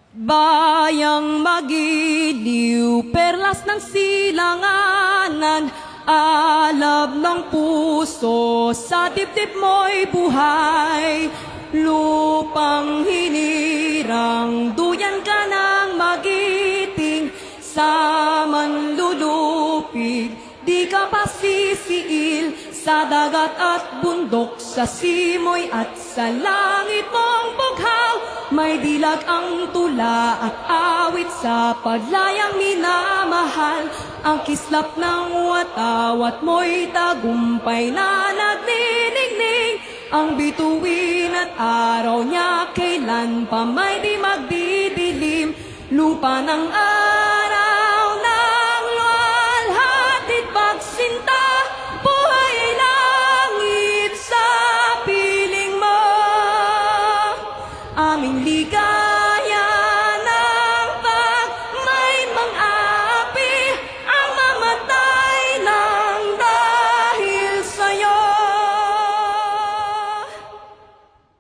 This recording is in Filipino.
Bayang magiliw, perlas ng silanganan, alab ng puso, sa dibdib mo'y buhay. Lupang hinirang, duyan ka ng magiting, sa manlulupig, di ka pasisiil, sa dagat at bundok, sa simoy at sa langit mong bughaw. May dilag ang tula at awit sa paglayang minamahal. Ang kislap ng watawat mo'y tagumpay na nagniningning. Ang bituin at araw niya kailan pa may di magdidilim. Lupa ng